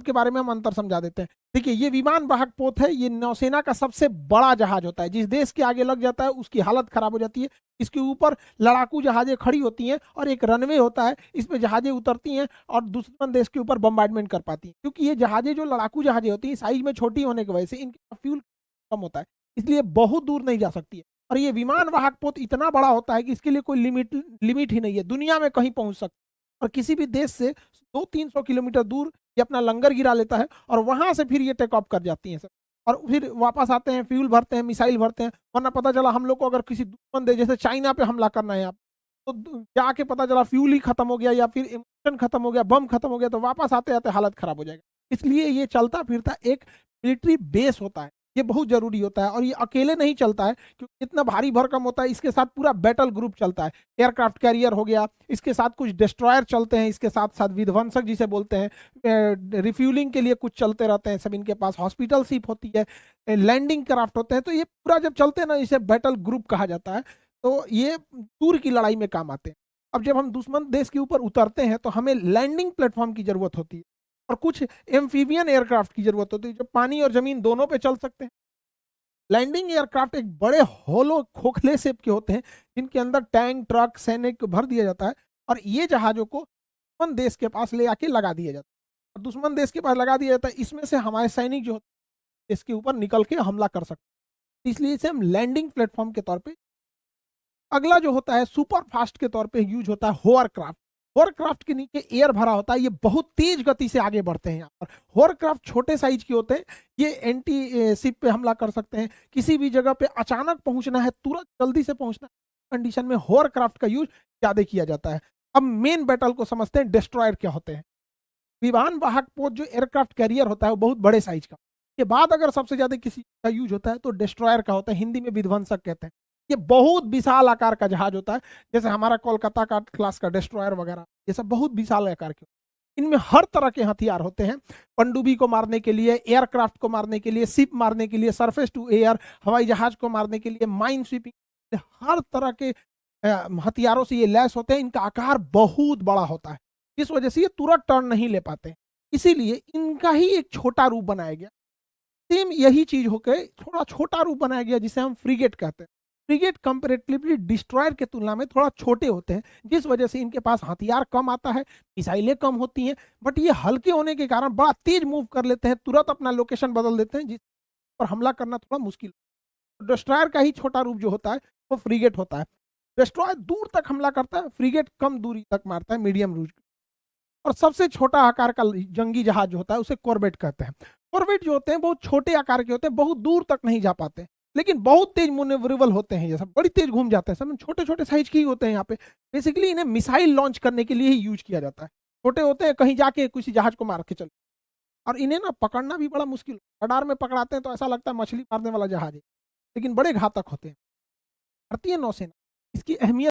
के बारे में हम अंतर समझा देते हैं। देखिए, ये विमान वाहक पोत है, ये नौसेना का सबसे बड़ा जहाज होता है। जिस देश के आगे लग जाता है उसकी हालत खराब हो जाती है। इसके ऊपर लड़ाकू जहाजें खड़ी होती हैं और एक रनवे होता है, इसमें जहाजें उतरती हैं और दुश्मन देश के ऊपर बम्बार्डमेंट कर पाती हैं। क्योंकि ये जहाजें जो लड़ाकू जहाजें होती हैं, साइज में छोटी होने की वजह से इनका फ्यूल कम होता है, इसलिए बहुत दूर नहीं जा सकती है। और ये विमान वाहक पोत इतना बड़ा होता है कि इसके लिए कोई लिमिट ही नहीं है, दुनिया में कहीं पहुंच सकता है। और किसी भी देश से 200-300 किलोमीटर दूर ये अपना लंगर गिरा लेता है और वहां से फिर ये टेक ऑफ कर जाती हैं सर। और फिर वापस आते हैं, फ्यूल भरते हैं, मिसाइल भरते हैं। वरना पता चला हम लोग को अगर किसी दुश्मन देश जैसे चाइना पे हमला करना है आप, तो जाके पता चला फ्यूल ही खत्म हो गया या फिर इमिशन खत्म हो गया, बम खत्म हो गया, तो वापस आते आते हालत खराब हो जाएगा। इसलिए ये चलता फिरता एक मिलिट्री बेस होता है, ये बहुत जरूरी होता है। और ये अकेले नहीं चलता है क्योंकि इतना भारी भरकम होता है, इसके साथ पूरा बैटल ग्रुप चलता है। एयरक्राफ्ट कैरियर हो गया, इसके साथ कुछ डिस्ट्रॉयर चलते हैं, इसके साथ साथ विध्वंसक जिसे बोलते हैं, रिफ्यूलिंग के लिए कुछ चलते रहते हैं सब। इनके पास हॉस्पिटल शिप होती है, लैंडिंग क्राफ्ट होते हैं। तो ये पूरा जब चलते हैं ना, इसे बैटल ग्रुप कहा जाता है। तो ये दूर की लड़ाई में काम आते हैं। अब जब हम दुश्मन देश के ऊपर उतरते हैं तो हमें लैंडिंग प्लेटफॉर्म की जरूरत होती है और कुछ एम्फीबियन एयरक्राफ्ट की जरूरत होती है जो पानी और जमीन दोनों पे चल सकते हैं। लैंडिंग एयरक्राफ्ट एक बड़े होलो खोखले शेप के होते हैं जिनके अंदर टैंक, ट्रक, सैनिक भर दिया जाता है और ये जहाजों को दुश्मन देश के पास ले आके लगा दिया जाता है। और दुश्मन देश के पास लगा दिया जाता है, इसमें से हमारे सैनिक जो होते हैं इसके ऊपर निकल के हमला कर सकते हैं। इसलिए इसे हम लैंडिंग प्लेटफॉर्म के तौर पे। अगला जो होता है सुपर फास्ट के तौर पे यूज होता है होवरक्राफ्ट। होवरक्राफ्ट के नीचे एयर भरा होता है, ये बहुत तेज गति से आगे बढ़ते हैं। यहाँ पर होवरक्राफ्ट छोटे साइज के होते हैं, ये एंटी शिप पे हमला कर सकते हैं। किसी भी जगह पे अचानक पहुंचना है, तुरंत जल्दी से पहुंचना कंडीशन में होवरक्राफ्ट का यूज ज्यादा किया जाता है। अब मेन बैटल को समझते हैं, डिस्ट्रॉयर क्या होते हैं। विमान वाहक पोत जो एयरक्राफ्ट कैरियर होता है वो बहुत बड़े साइज का। के बाद अगर सबसे ज्यादा किसी का यूज होता है तो डिस्ट्रॉयर का होता है, हिंदी में विध्वंसक कहते हैं। ये बहुत विशाल आकार का जहाज होता है, जैसे हमारा कोलकाता का क्लास का डिस्ट्रॉयर वगैरह, ये सब बहुत विशाल आकार के। इनमें हर तरह के हथियार होते हैं, पनडुब्बी को मारने के लिए, एयरक्राफ्ट को मारने के लिए, शिप मारने के लिए, सरफेस टू एयर हवाई जहाज को मारने के लिए, माइन स्वीपिंग, हर तरह के हथियारों से ये लैस होते हैं। इनका आकार बहुत बड़ा होता है, इस वजह से ये तुरंत टर्न नहीं ले पाते, इसीलिए इनका ही एक छोटा रूप बनाया गया। सेम यही चीज होकर थोड़ा छोटा रूप बनाया गया जिसे हम फ्रिगेट कहते हैं। फ्रिगेट कंपेरेटिवली डिस्ट्रॉयर के तुलना में थोड़ा छोटे होते हैं, जिस वजह से इनके पास हथियार कम आता है, मिसाइलें कम होती हैं। बट ये हल्के होने के कारण बड़ा तेज मूव कर लेते हैं, तुरंत अपना लोकेशन बदल देते हैं, जिस पर हमला करना थोड़ा मुश्किल। डिस्ट्रॉयर का ही छोटा रूप जो होता है वो फ्रिगेट होता है। डिस्ट्रॉयर दूर तक हमला करता है, फ्रिगेट कम दूरी तक मारता है, मीडियम रूज। और सबसे छोटा आकार का जंगी जहाज जो होता है उसे कॉर्बेट कहते हैं। कॉर्बेट जो होते हैं बहुत छोटे आकार के होते हैं, बहुत दूर तक नहीं जा पाते, लेकिन बहुत तेज मुनेवरेबल होते हैं। ये सब बड़ी तेज घूम जाते हैं, सब छोटे छोटे साइज के ही होते हैं। यहाँ पे बेसिकली इन्हें मिसाइल लॉन्च करने के लिए ही यूज किया जाता है। छोटे होते हैं, कहीं जाके किसी जहाज को मार के चले। और इन्हें ना पकड़ना भी बड़ा मुश्किल, रडार में पकड़ाते हैं तो ऐसा लगता है मछली मारने वाला जहाज है, लेकिन बड़े घातक होते हैं। भारतीय नौसेना इसकी अहमियत